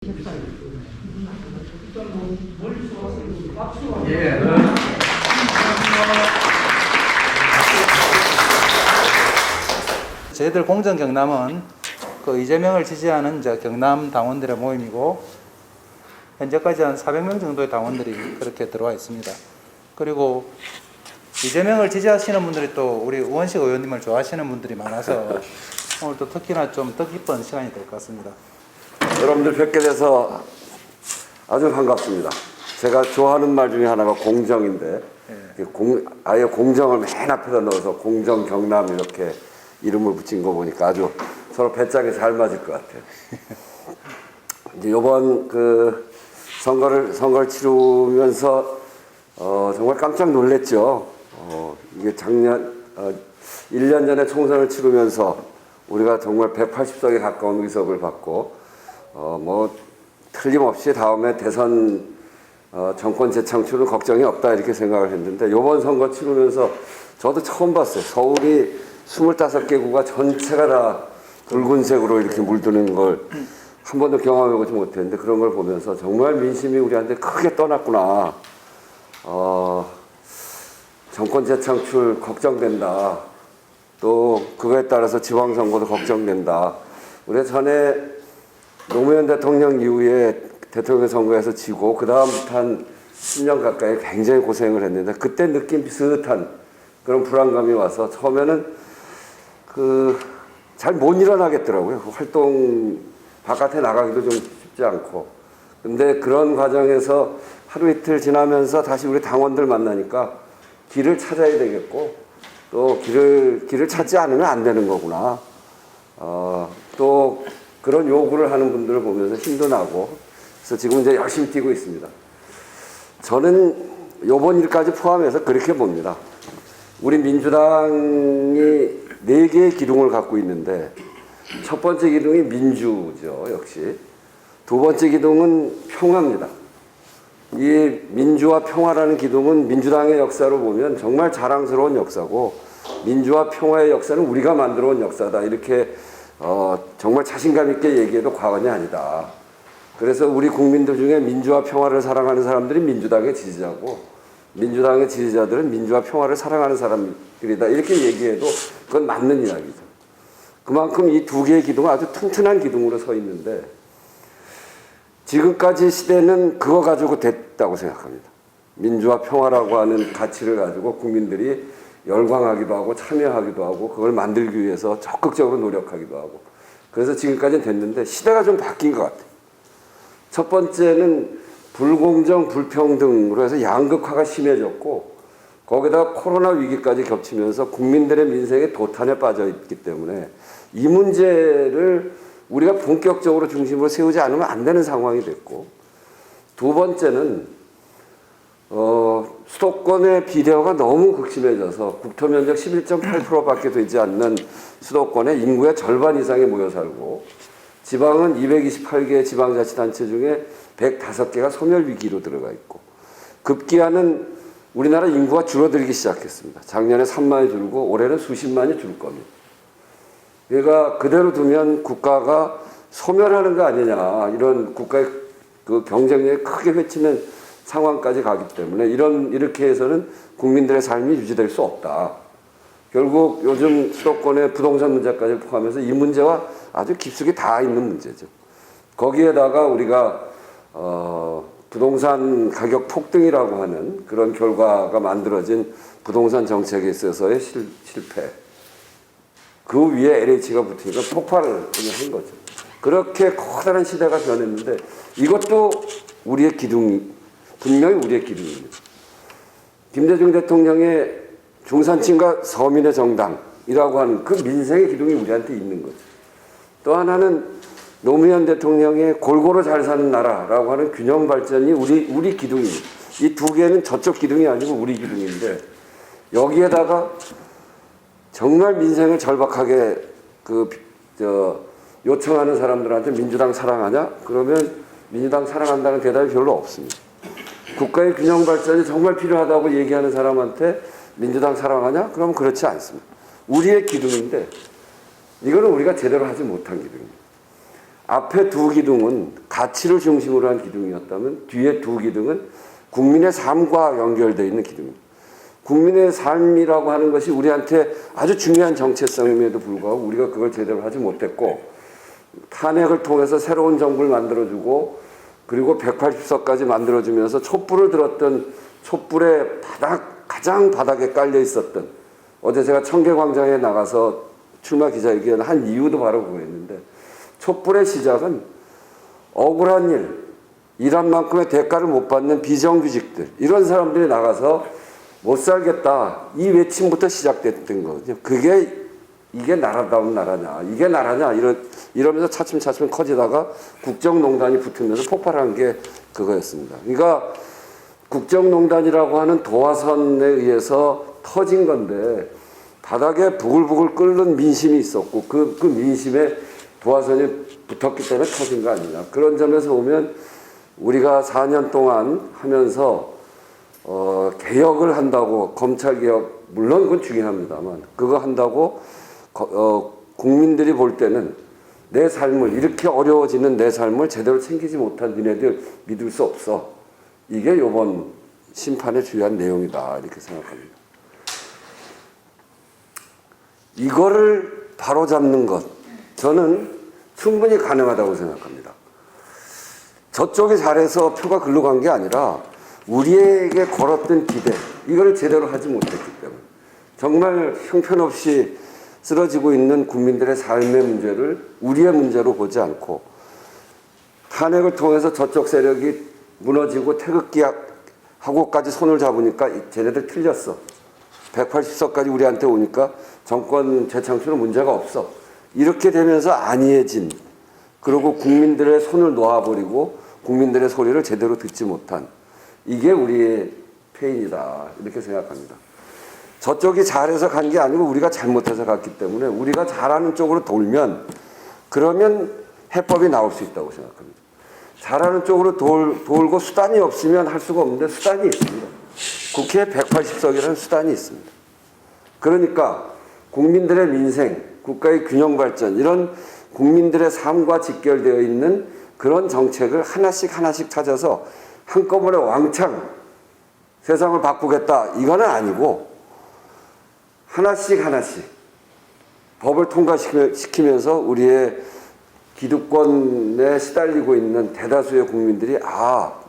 예. 저희들 공정경남은 그 이재명을 지지하는 경남 당원들의 모임이고, 현재까지 한 400명 정도의 당원들이 그렇게 들어와 있습니다. 그리고 이재명을 지지하시는 분들이 또 우리 우원식 의원님을 좋아하시는 분들이 많아서 오늘 또 특히나 좀 뜻깊은 시간이 될 것 같습니다. 여러분들 뵙게 돼서 아주 반갑습니다. 제가 좋아하는 말 중에 하나가 공정인데, 아예 공정을 맨 앞에다 넣어서 공정경남 이렇게 이름을 붙인 거 보니까 아주 서로 배짱이 잘 맞을 것 같아요. 이제 이번 그 선거를 치르면서 정말 깜짝 놀랐죠. 이게 작년 1년 전에 총선을 치르면서 우리가 정말 180석에 가까운 의석을 받고 뭐 틀림없이 다음에 대선 정권 재창출은 걱정이 없다 이렇게 생각을 했는데, 이번 선거 치르면서 저도 처음 봤어요. 서울이 25개구가 전체가 다 붉은색으로 이렇게 물드는 걸 한 번도 경험해보지 못했는데, 그런 걸 보면서 정말 민심이 우리한테 크게 떠났구나. 정권 재창출 걱정된다. 또 그거에 따라서 지방선거도 걱정된다. 우리가 전에 노무현 대통령 이후에 대통령 선거에서 지고 그 다음부터 한 10년 가까이 굉장히 고생을 했는데, 그때 느낀 비슷한 그런 불안감이 와서 처음에는 잘 못 일어나겠더라고요. 활동 바깥에 나가기도 좀 쉽지 않고. 근데 그런 과정에서 하루 이틀 지나면서 다시 우리 당원들 만나니까 길을 찾아야 되겠고, 또 길을 찾지 않으면 안 되는 거구나. 또 그런 요구를 하는 분들을 보면서 힘도 나고, 그래서 지금 이제 열심히 뛰고 있습니다. 저는 요번 일까지 포함해서 그렇게 봅니다. 우리 민주당이 4개의 기둥을 갖고 있는데, 첫 번째 기둥이 민주죠, 역시. 두 번째 기둥은 평화입니다. 이 민주와 평화라는 기둥은 민주당의 역사로 보면 정말 자랑스러운 역사고, 민주와 평화의 역사는 우리가 만들어 온 역사다. 이렇게 정말 자신감 있게 얘기해도 과언이 아니다. 그래서 우리 국민들 중에 민주와 평화를 사랑하는 사람들이 민주당의 지지자고, 민주당의 지지자들은 민주와 평화를 사랑하는 사람들이다. 이렇게 얘기해도 그건 맞는 이야기죠. 그만큼 이 2개의 기둥은 아주 튼튼한 기둥으로 서 있는데, 지금까지 시대는 그거 가지고 됐다고 생각합니다. 민주와 평화라고 하는 가치를 가지고 국민들이 열광하기도 하고 참여하기도 하고 그걸 만들기 위해서 적극적으로 노력하기도 하고, 그래서 지금까지는 됐는데 시대가 좀 바뀐 것 같아요. 첫 번째는 불공정, 불평등으로 해서 양극화가 심해졌고, 거기다 코로나 위기까지 겹치면서 국민들의 민생이 도탄에 빠져 있기 때문에 이 문제를 우리가 본격적으로 중심으로 세우지 않으면 안 되는 상황이 됐고, 두 번째는 수도권의 비례화가 너무 극심해져서 국토 면적 11.8%밖에 되지 않는 수도권에 인구의 절반 이상이 모여 살고, 지방은 228개의 지방자치단체 중에 105개가 소멸 위기로 들어가 있고, 급기야는 우리나라 인구가 줄어들기 시작했습니다. 작년에 3만이 줄고 올해는 수십만이 줄 겁니다. 그러니까 그대로 두면 국가가 소멸하는 거 아니냐, 이런 국가의 그 경쟁력이 크게 회치는 상황까지 가기 때문에 이렇게 해서는 국민들의 삶이 유지될 수 없다. 결국 요즘 수도권의 부동산 문제까지 포함해서 이 문제와 아주 깊숙이 닿아 있는 문제죠. 거기에다가 우리가 부동산 가격 폭등이라고 하는 그런 결과가 만들어진 부동산 정책에 있어서의 실패, 그 위에 LH가 붙으니까 폭발을 한 거죠. 그렇게 커다란 시대가 변했는데, 이것도 우리의 분명히 우리의 기둥입니다. 김대중 대통령의 중산층과 서민의 정당이라고 하는 그 민생의 기둥이 우리한테 있는 거죠. 또 하나는 노무현 대통령의 골고루 잘 사는 나라라고 하는 균형 발전이 우리 기둥입니다. 이 2개는 저쪽 기둥이 아니고 우리 기둥인데, 여기에다가 정말 민생을 절박하게 요청하는 사람들한테 민주당 사랑하냐? 그러면 민주당 사랑한다는 대답이 별로 없습니다. 국가의 균형 발전이 정말 필요하다고 얘기하는 사람한테 민주당 사랑하냐? 그러면 그렇지 않습니다. 우리의 기둥인데, 이거는 우리가 제대로 하지 못한 기둥입니다. 앞에 두 기둥은 가치를 중심으로 한 기둥이었다면 뒤에 두 기둥은 국민의 삶과 연결되어 있는 기둥입니다. 국민의 삶이라고 하는 것이 우리한테 아주 중요한 정체성임에도 불구하고 우리가 그걸 제대로 하지 못했고, 탄핵을 통해서 새로운 정부를 만들어주고 그리고 180석까지 만들어주면서 촛불을 들었던 촛불의 가장 바닥에 깔려 있었던, 어제 제가 청계광장에 나가서 출마 기자회견 한 이유도 바로 그거였는데, 촛불의 시작은 억울한 일한 만큼의 대가를 못 받는 비정규직들, 이런 사람들이 나가서 못 살겠다 이 외침부터 시작됐던 거죠. 이게 나라다운 나라냐, 이게 나라냐, 이러면서 차츰차츰 커지다가 국정농단이 붙으면서 폭발한 게 그거였습니다. 그러니까 국정농단이라고 하는 도화선에 의해서 터진 건데, 바닥에 부글부글 끓는 민심이 있었고 그 민심에 도화선이 붙었기 때문에 터진 거 아니냐. 그런 점에서 보면 우리가 4년 동안 하면서 개혁을 한다고, 검찰개혁 물론 그건 중요합니다만 그거 한다고 국민들이 볼 때는 내 삶을, 이렇게 어려워지는 내 삶을 제대로 챙기지 못한 니네들 믿을 수 없어. 이게 이번 심판의 주요한 내용이다 이렇게 생각합니다. 이거를 바로잡는 것, 저는 충분히 가능하다고 생각합니다. 저쪽이 잘해서 표가 글로 간 게 아니라 우리에게 걸었던 기대, 이걸 제대로 하지 못했기 때문에 정말 형편없이 쓰러지고 있는 국민들의 삶의 문제를 우리의 문제로 보지 않고, 탄핵을 통해서 저쪽 세력이 무너지고 태극기 하고까지 손을 잡으니까 쟤네들 틀렸어. 180석까지 우리한테 오니까 정권 재창출은 문제가 없어. 이렇게 되면서 안이해진, 그리고 국민들의 손을 놓아버리고 국민들의 소리를 제대로 듣지 못한, 이게 우리의 패인이다 이렇게 생각합니다. 저쪽이 잘해서 간 게 아니고 우리가 잘못해서 갔기 때문에 우리가 잘하는 쪽으로 돌면, 그러면 해법이 나올 수 있다고 생각합니다. 잘하는 쪽으로 돌고 수단이 없으면 할 수가 없는데 수단이 있습니다. 국회에 180석이라는 수단이 있습니다. 그러니까 국민들의 민생, 국가의 균형 발전, 이런 국민들의 삶과 직결되어 있는 그런 정책을 하나씩 찾아서 한꺼번에 왕창 세상을 바꾸겠다 이거는 아니고, 하나씩 법을 통과시키면서 우리의 기득권에 시달리고 있는 대다수의 국민들이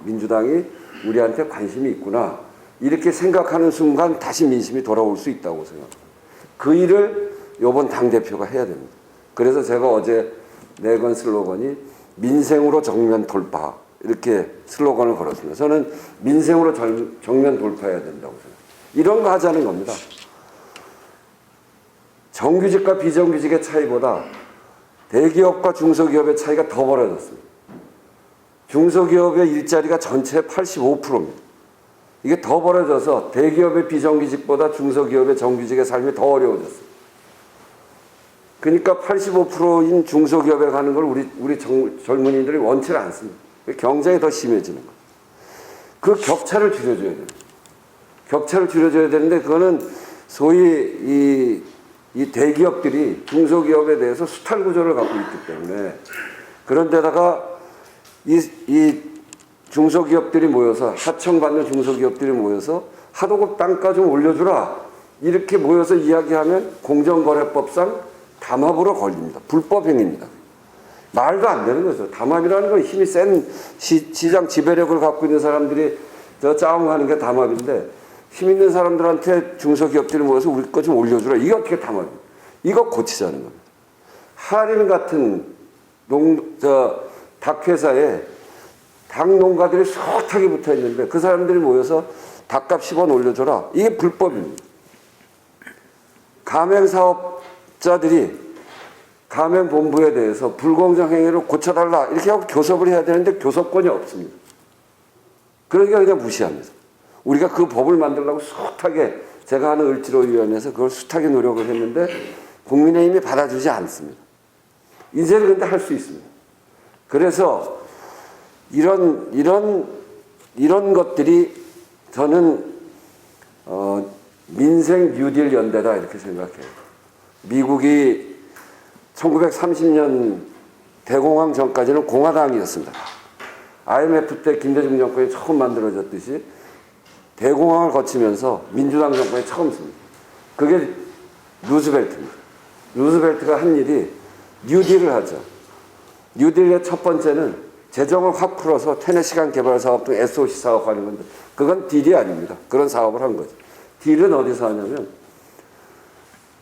민주당이 우리한테 관심이 있구나 이렇게 생각하는 순간 다시 민심이 돌아올 수 있다고 생각합니다. 그 일을 이번 당대표가 해야 됩니다. 그래서 제가 어제 내건 슬로건이 민생으로 정면 돌파, 이렇게 슬로건을 걸었습니다. 저는 민생으로 정면 돌파해야 된다고 생각합니다. 이런 거 하자는 겁니다. 정규직과 비정규직의 차이보다 대기업과 중소기업의 차이가 더 벌어졌습니다. 중소기업의 일자리가 전체의 85%입니다. 이게 더 벌어져서 대기업의 비정규직보다 중소기업의 정규직의 삶이 더 어려워졌습니다. 그러니까 85%인 중소기업에 가는 걸 우리 젊은이들이 원치 않습니다. 경쟁이 더 심해지는 거예요. 그 격차를 줄여줘야 됩니다. 격차를 줄여줘야 되는데, 그거는 소위 이 대기업들이 중소기업에 대해서 수탈 구조를 갖고 있기 때문에, 그런데다가 이 중소기업들이 모여서, 하청받는 중소기업들이 모여서 하도급 단가 좀 올려주라 이렇게 모여서 이야기하면 공정거래법상 담합으로 걸립니다. 불법행위입니다. 말도 안 되는 거죠. 담합이라는 건 힘이 센 시장 지배력을 갖고 있는 사람들이 짜웅하는 게 담합인데, 힘 있는 사람들한테 중소기업들이 모여서 우리 거 좀 올려주라, 이게 어떻게 담합이에요? 이거 고치자는 겁니다. 하림 같은 닭회사에 닭 농가들이 숱하게 붙어 있는데 그 사람들이 모여서 닭값 10원 올려줘라, 이게 불법입니다. 가맹사업자들이 가맹본부에 대해서 불공정 행위를 고쳐달라 이렇게 하고 교섭을 해야 되는데 교섭권이 없습니다. 그러니까 그냥 무시합니다. 우리가 그 법을 만들려고 숱하게, 제가 하는 을지로위원회에서 그걸 숱하게 노력을 했는데 국민의힘이 받아주지 않습니다. 이제는 근데 할 수 있습니다. 그래서 이런 것들이 저는 민생 뉴딜 연대다 이렇게 생각해요. 미국이 1930년 대공황 전까지는 공화당이었습니다. IMF 때 김대중 정권이 처음 만들어졌듯이 대공황을 거치면서 민주당 정권이 처음 씁니다. 그게 루즈벨트입니다. 루즈벨트가 한 일이 뉴딜을 하죠. 뉴딜의 첫 번째는 재정을 확 풀어서 테네시간 개발 사업 등 SOC 사업 하는 건데 그건 딜이 아닙니다. 그런 사업을 한 거죠. 딜은 어디서 하냐면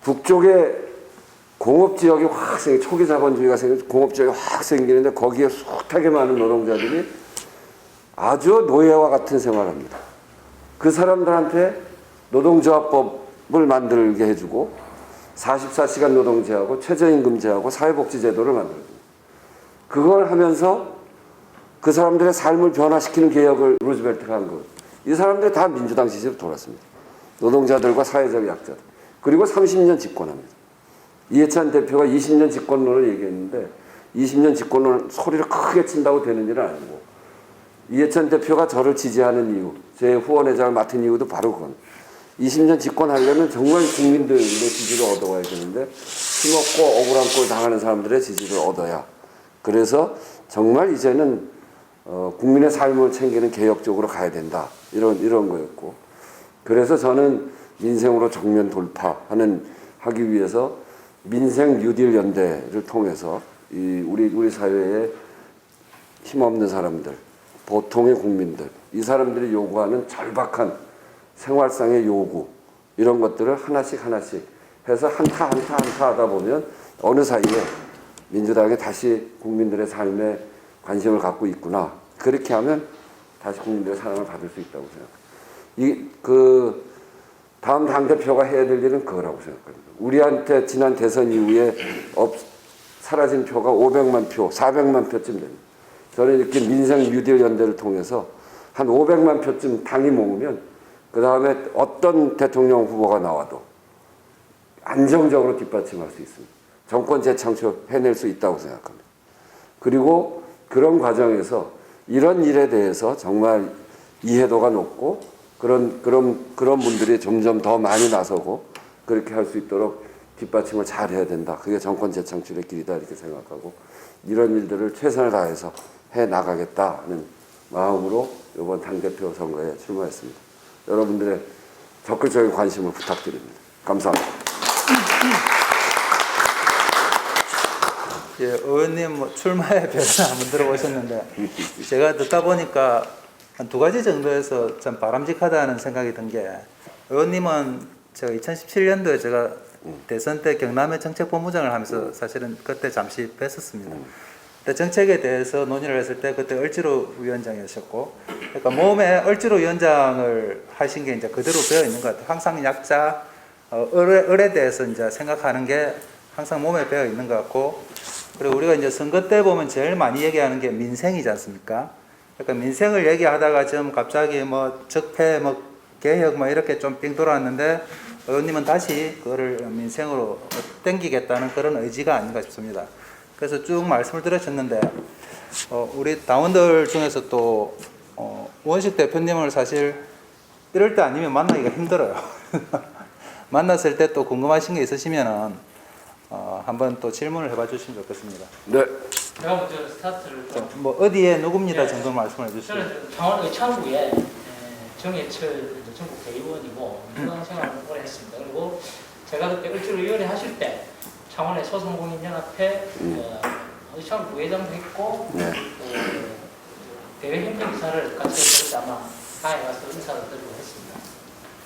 북쪽에 공업지역이 확 초기 자본주의가 생겨서 공업지역이 확 생기는데 거기에 숱하게 많은 노동자들이 아주 노예와 같은 생활을 합니다. 그 사람들한테 노동조합법을 만들게 해주고 44시간 노동제하고 최저임금제하고 사회복지제도를 만들어줍니다. 그걸 하면서 그 사람들의 삶을 변화시키는 개혁을 루즈벨트가 한 거예요. 이 사람들이 다 민주당 지지로 돌았습니다. 노동자들과 사회적 약자들. 그리고 30년 집권합니다. 이해찬 대표가 20년 집권론을 얘기했는데 20년 집권론 소리를 크게 친다고 되는 일은 아니고 이해찬 대표가 저를 지지하는 이유, 제 후원회장을 맡은 이유도 바로 그건 20년 집권하려면 정말 국민들의 지지를 얻어와야 되는데 힘없고 억울한 꼴 당하는 사람들의 지지를 얻어야 그래서 정말 이제는 국민의 삶을 챙기는 개혁적으로 가야 된다 이런 거였고 그래서 저는 민생으로 정면 하기 위해서 민생 뉴딜 연대를 통해서 우리 사회에 힘없는 사람들, 보통의 국민들, 이 사람들이 요구하는 절박한 생활상의 요구 이런 것들을 하나씩 해서 한타 하다 보면 어느 사이에 민주당이 다시 국민들의 삶에 관심을 갖고 있구나. 그렇게 하면 다시 국민들의 사랑을 받을 수 있다고 생각합니다. 다음 당대표가 해야 될 일은 그거라고 생각합니다. 우리한테 지난 대선 이후에 사라진 표가 500만 표, 400만 표쯤 됩니다. 저는 이렇게 민생 뉴딜 연대를 통해서 한 500만 표쯤 당이 모으면 그 다음에 어떤 대통령 후보가 나와도 안정적으로 뒷받침할 수 있습니다. 정권 재창출 해낼 수 있다고 생각합니다. 그리고 그런 과정에서 이런 일에 대해서 정말 이해도가 높고 그런 분들이 점점 더 많이 나서고 그렇게 할 수 있도록 뒷받침을 잘 해야 된다. 그게 정권 재창출의 길이다 이렇게 생각하고 이런 일들을 최선을 다해서 해 나가겠다는 마음으로 이번 당대표 선거에 출마했습니다. 여러분들의 적극적인 관심을 부탁드립니다. 감사합니다. 예, 의원님 출마의 별을 한번 들어보셨는데 제가 듣다 보니까 한 두 가지 정도에서 참 바람직하다는 생각이 든 게 의원님은 제가 2017년도에 제가 대선 때 경남의 정책본부장을 하면서 사실은 그때 잠시 뵀었습니다. 그때 정책에 대해서 논의를 했을 때 그때 얼지로 위원장이셨고 그러니까 몸에 얼지로 위원장을 하신 게 이제 그대로 배어 있는 것 같아요. 항상 약자, 을에 대해서 이제 생각하는 게 항상 몸에 배어 있는 것 같고 그리고 우리가 이제 선거 때 보면 제일 많이 얘기하는 게 민생이지 않습니까? 그러니까 민생을 얘기하다가 좀 갑자기 적폐, 개혁 이렇게 좀 빙 돌아왔는데 의원님은 다시 그거를 민생으로 땡기겠다는 그런 의지가 아닌가 싶습니다. 그래서 쭉 말씀을 들으셨는데 우리 당원들 중에서 또 원식 대표님을 사실 이럴 때 아니면 만나기가 힘들어요. 만났을 때 또 궁금하신 게 있으시면은 한번 또 질문을 해봐 주시면 좋겠습니다. 네. 제가 먼저 스타트를 어디에 누굽니다 네. 정도 말씀을 해주시죠. 저는 창원 의창구에 정예철 전국 대의원이고 민주당 생활을 오래 했습니다. 그리고 제가 그때 을지로위원회 하실 때 창원의 소상공인연합회 의창구 부회장도 했고 네. 대외 협력이사를 같이 했을 때 아마 당에 가서 인사를 드리고 했습니다.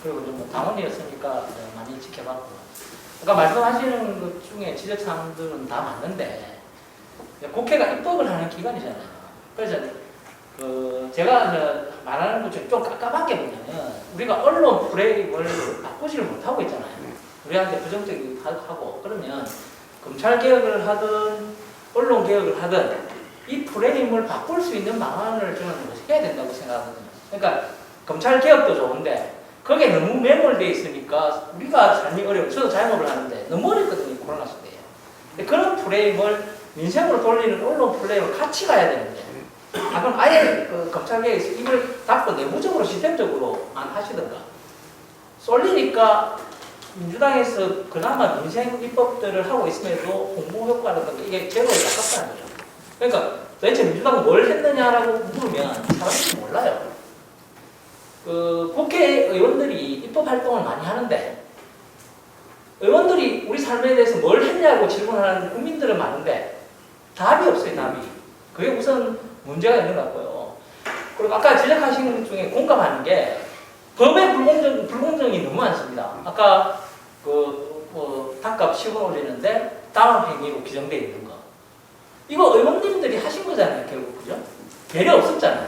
그리고 좀 당원이었으니까 많이 지켜봤고 그러니까 말씀하시는 것 중에 지적사항들은 다 맞는데 국회가 입법을 하는 기관이잖아요. 그래서 제가 말하는 것 중에 좀 깝깝하게 보면은 우리가 언론 프레임을 바꾸지를 못하고 있잖아요. 우리한테 부정적이고 그러면 검찰 개혁을 하든 언론 개혁을 하든 이 프레임을 바꿀 수 있는 방안을 저는 해야 된다고 생각하거든요. 그러니까 검찰 개혁도 좋은데 거기에 너무 매몰되어 있으니까 우리가 삶이 어려워. 저도 자영업을 하는데 너무 어렵거든요. 코로나 시대에. 그런 프레임을 민생으로 돌리는 언론 프레임을 같이 가야 되는데 그럼 아예 검찰개혁에서 입을 닫고 내부적으로 시스템적으로만 하시던가 쏠리니까 민주당에서 그나마 민생 입법들을 하고 있음에도 홍보 효과라든가 이게 제로에 가깝다는 거죠. 그러니까 도대체 민주당은 뭘 했느냐라고 물으면 사람들이 몰라요. 국회의원들이 입법 활동을 많이 하는데 의원들이 우리 삶에 대해서 뭘 했냐고 질문하는 국민들은 많은데 답이 없어요, 답이. 그게 우선 문제가 있는 것 같고요. 그리고 아까 지적하신 것 중에 공감하는 게 법의 불공정이 너무 많습니다. 아까 닭값 10원 올리는데 다운 행위로 규정되어 있는 거. 이거 의원님들이 하신 거잖아요, 결국. 그죠? 배려 없었잖아요.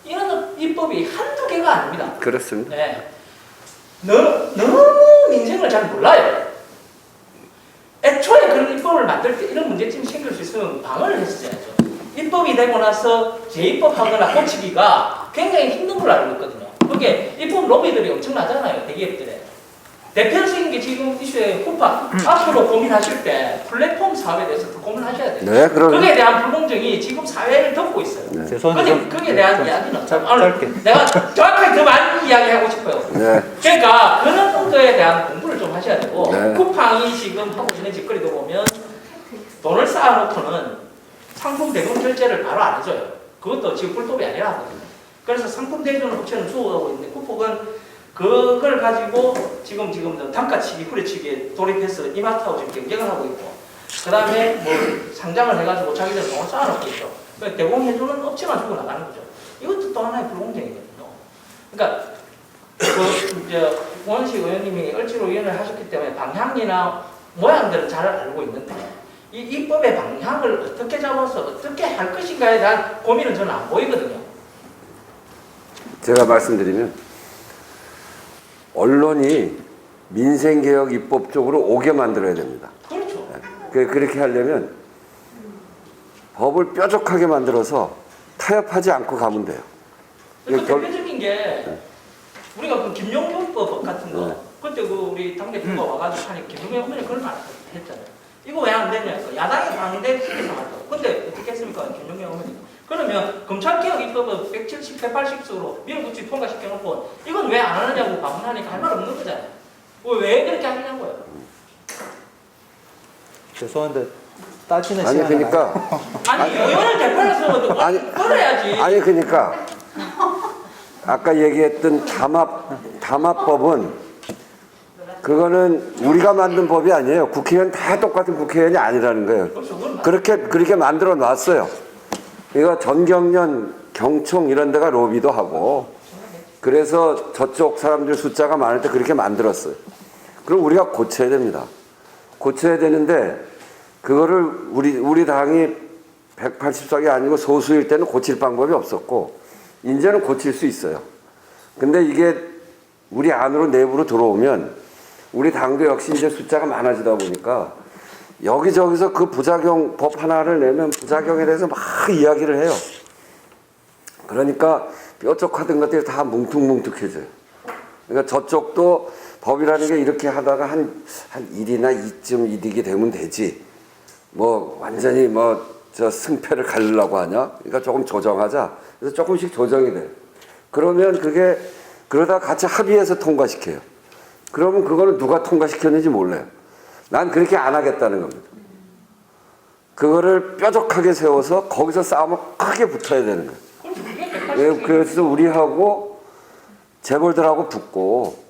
이런 입법이 한두 개가 아닙니다. 그렇습니다. 네. 너무 민생을 잘 몰라요. 애초에 그런 입법을 만들 때 이런 문제점이 생길 수 있으면 방어를 했어야죠. 입법이 되고 나서 재입법하거나 고치기가 굉장히 힘든 걸로 알고 있거든요. 그게 입법 로비들이 엄청나잖아요, 대기업들에. 대표적인 게 지금 이슈의 쿠팡. 앞으로 고민하실 때 플랫폼 사업에 대해서 더 고민하셔야 돼요. 네, 그럼. 그에 대한 불공정이 지금 사회를 덮고 있어요. 네. 죄송한데 그게 대한 이야기는 짧게. 내가 정확하게 더 많은 이야기 하고 싶어요. 네. 그러니까 그런 거에 대한 공부를 좀 하셔야 되고 네. 쿠팡이 지금 하고 있는 짓거리도 보면 돈을 쌓아놓고는 상품 대금 결제를 바로 안 해줘요. 그것도 지금 불법이 아니라 하거든요. 그래서 상품 대금 업체는 수호하고 있는데 쿠팡은 그걸 가지고 지금 단가치기, 후려치기에 돌입해서 이마트하고 지금 경쟁을 하고 있고 그 다음에 뭐 상장을 해가지고 자기들 돈을 쌓아놓고 있죠. 대공해주는 업체만 주고 나가는 거죠. 이것도 또 하나의 불공정이거든요. 그러니까 우원식 의원님이 을지로위원을 하셨기 때문에 방향이나 모양들은 잘 알고 있는데 이 입법의 방향을 어떻게 잡아서 어떻게 할 것인가에 대한 고민은 저는 안 보이거든요. 제가 말씀드리면 언론이 민생개혁 입법 쪽으로 오게 만들어야 됩니다. 그렇죠. 그렇게 하려면 법을 뾰족하게 만들어서 타협하지 않고 가면 돼요. 그러니까 대표적인 게 우리가 그 김용균법 같은 거 네. 그때 우리 당대표가 와가지고 하니 김용균 어머니 그런 말 했잖아요. 이거 왜 안 되냐? 야당이 반대시켜서 말도. 근데 어떻게 했습니까? 김용균 어머니. 그러면 검찰개혁 입법은 170, 180석으로 밀어붙이 통과시켜놓고 이건 왜 안 하느냐고 반문하니까 할 말 없는 거잖아요. 왜 그렇게 하느냐고요? 죄송한데 따지는 아니 시간은 그러니까 아니 의원을 대표해서 끌어야지. 아니 그러니까 아까 얘기했던 담합법은 그거는 우리가 만든 법이 아니에요. 국회의원 다 똑같은 국회의원이 아니라는 거예요. 그렇게 만들어 놨어요. 이거 전경련, 경총 이런 데가 로비도 하고 그래서 저쪽 사람들 숫자가 많을 때 그렇게 만들었어요. 그럼 우리가 고쳐야 됩니다. 고쳐야 되는데 그거를 우리 당이 180석이 아니고 소수일 때는 고칠 방법이 없었고 이제는 고칠 수 있어요. 근데 이게 우리 안으로 내부로 들어오면 우리 당도 역시 이제 숫자가 많아지다 보니까 여기저기서 그 부작용 법 하나를 내면 부작용에 대해서 막 이야기를 해요. 그러니까 뾰족하던 것들이 다 뭉툭뭉툭해져요. 그러니까 저쪽도 법이라는 게 이렇게 하다가 한 1이나 2쯤 이득이 되면 되지. 뭐 완전히 저 승패를 가르려고 하냐? 그러니까 조금 조정하자. 그래서 조금씩 조정이 돼요. 그러면 그게 그러다 같이 합의해서 통과시켜요. 그러면 그거는 누가 통과시켰는지 몰라요. 난 그렇게 안 하겠다는 겁니다. 그거를 뾰족하게 세워서 거기서 싸우면 크게 붙어야 되는 거예요. 그래서 우리하고 재벌들하고 붙고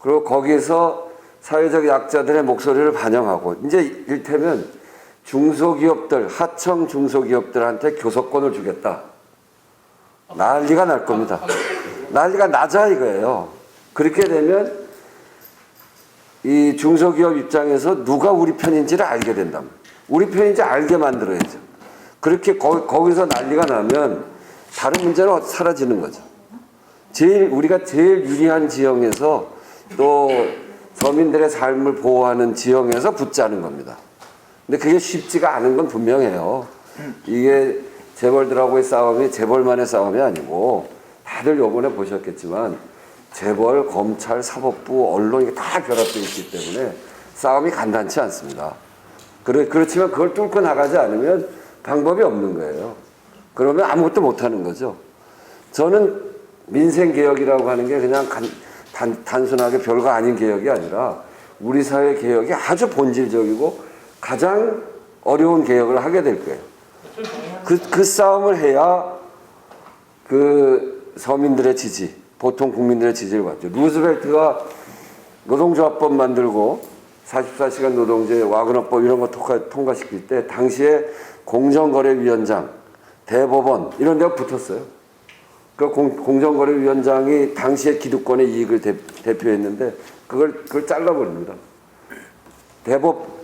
그리고 거기서 사회적 약자들의 목소리를 반영하고 이제 이를테면 중소기업들, 하청 중소기업들한테 교섭권을 주겠다. 난리가 날 겁니다. 난리가 나자 이거예요. 그렇게 되면 이 중소기업 입장에서 누가 우리 편인지를 알게 된다면 우리 편인지 알게 만들어야죠. 그렇게 거기서 난리가 나면 다른 문제는 사라지는 거죠. 우리가 제일 유리한 지형에서 또 서민들의 삶을 보호하는 지형에서 붙자는 겁니다. 근데 그게 쉽지가 않은 건 분명해요. 이게 재벌들하고의 싸움이 재벌만의 싸움이 아니고 다들 요번에 보셨겠지만 재벌, 검찰, 사법부, 언론이 다 결합되어 있기 때문에 싸움이 간단치 않습니다. 그렇지만 그걸 뚫고 나가지 않으면 방법이 없는 거예요. 그러면 아무것도 못하는 거죠. 저는 민생개혁이라고 하는 게 그냥 단순하게 별거 아닌 개혁이 아니라 우리 사회 개혁이 아주 본질적이고 가장 어려운 개혁을 하게 될 거예요. 그 싸움을 해야 그 서민들의 지지, 보통 국민들의 지지를 받죠. 루즈벨트가 노동조합법 만들고 44시간 노동제, 와그너법 이런 거 통과시킬 때 당시에 공정거래위원장, 대법원 이런 데가 붙었어요. 그 공정거래위원장이 당시에 기득권의 이익을 대표했는데 그걸 잘라버립니다.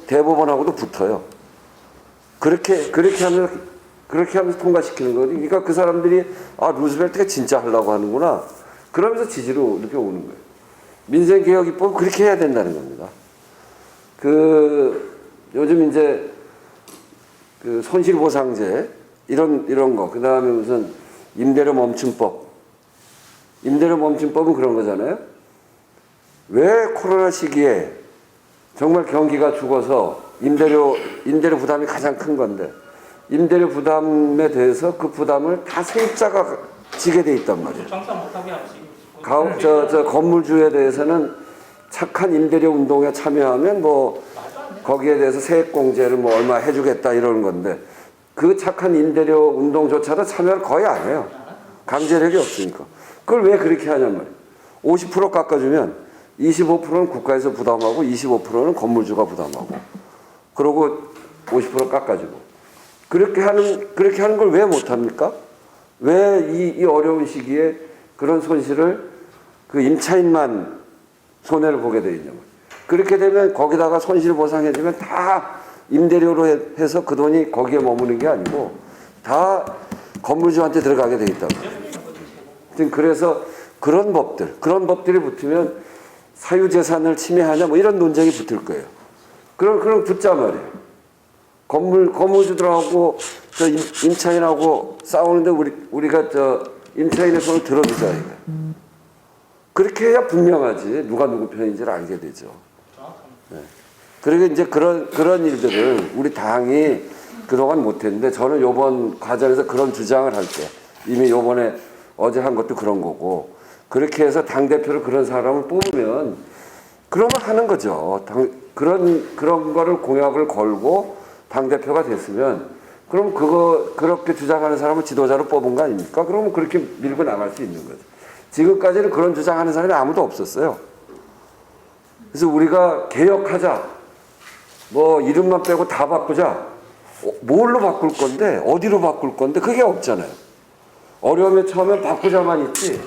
대법원하고도 붙어요. 그렇게 하면서 통과시키는 거거든요. 그러니까 그 사람들이 루즈벨트가 진짜 하려고 하는구나. 그러면서 지지로 이렇게 오는 거예요. 민생개혁 입법 그렇게 해야 된다는 겁니다. 요즘 이제 그 손실보상제 이런 거, 그 다음에 무슨 임대료 멈춤법. 임대료 멈춤법은 그런 거잖아요. 왜 코로나 시기에 정말 경기가 죽어서 임대료 부담이 가장 큰 건데 임대료 부담에 대해서 그 부담을 다 세입자가 지게 돼 있단 말이에요. 장사 못하게 하지. 저 건물주에 대해서는 착한 임대료 운동에 참여하면 뭐 거기에 대해서 세액공제를 뭐 얼마 해주겠다 이러는 건데 그 착한 임대료 운동조차도 참여를 거의 안 해요. 강제력이 없으니까. 그걸 왜 그렇게 하냔 말이에요. 50% 깎아주면 25%는 국가에서 부담하고 25%는 건물주가 부담하고 그러고 50% 깎아주고 그렇게 하는 걸 왜 못합니까? 왜 이 어려운 시기에 그런 손실을 그 임차인만 손해를 보게 돼 있냐고. 그렇게 되면 거기다가 손실 보상해주면 다 임대료로 해서 그 돈이 거기에 머무는 게 아니고 다 건물주한테 들어가게 돼 있다고. 그래서 그런 법들이 붙으면 사유재산을 침해하냐 뭐 이런 논쟁이 붙을 거예요. 그럼 붙자 말이에요. 건물주들하고 저 임차인하고 싸우는데 우리가 저 임차인의 손을 들어주자 이거. 그렇게 해야 분명하지 누가 누구 편인지를 알게 되죠. 네. 그리고 이제 그런 일들을 우리 당이 그동안 못했는데 저는 이번 과정에서 그런 주장을 할 때 이미 요번에 어제 한 것도 그런 거고 그렇게 해서 당대표를 그런 사람을 뽑으면 그러면 하는 거죠. 그런 거를 공약을 걸고 당대표가 됐으면 그럼 그렇게 주장하는 사람을 지도자로 뽑은 거 아닙니까? 그러면 그렇게 밀고 나갈 수 있는 거죠. 지금까지는 그런 주장하는 사람이 아무도 없었어요. 그래서 우리가 개혁하자. 뭐 이름만 빼고 다 바꾸자. 뭘로 바꿀 건데 어디로 바꿀 건데 그게 없잖아요. 어려움에 처음엔 바꾸자만 있지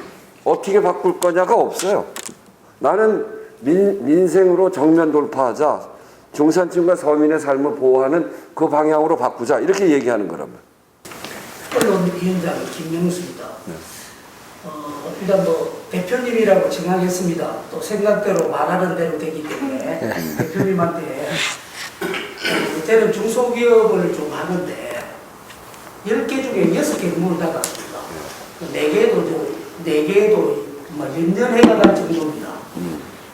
어떻게 바꿀 거냐가 없어요. 나는 민생으로 정면 돌파하자. 중산층과 서민의 삶을 보호하는 그 방향으로 바꾸자. 이렇게 얘기하는 거라면. 언론위원장 김영수입니다. 일단 뭐 대표님이라고 정하겠습니다. 또 생각대로 말하는 대로 되기 때문에 대표님한테 저는 중소기업을 좀 하는데 10개 중에 6개 문을 닫았습니다. 4개도 연년해가 갈 정도입니다.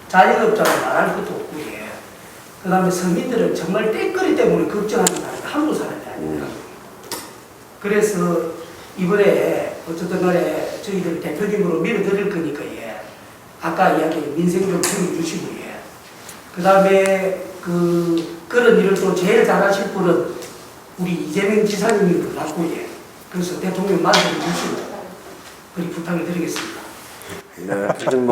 자영업자는 말할 것도 없고 그 다음에 서민들은 정말 떼거리 때문에 걱정하는 사람이 한두 사람이 아닙니다. 그래서 이번에 어쨌든 간에 저희들 대표님으로 밀어드릴 거니까 아까 이야기 민생 좀 챙겨주시고 그 다음에 그런 일을 또 제일 잘하실 분은 우리 이재명 지사님인 것 같고 그래서 대통령 만들어주시고 그리 부탁을 드리겠습니다. 네, 하여튼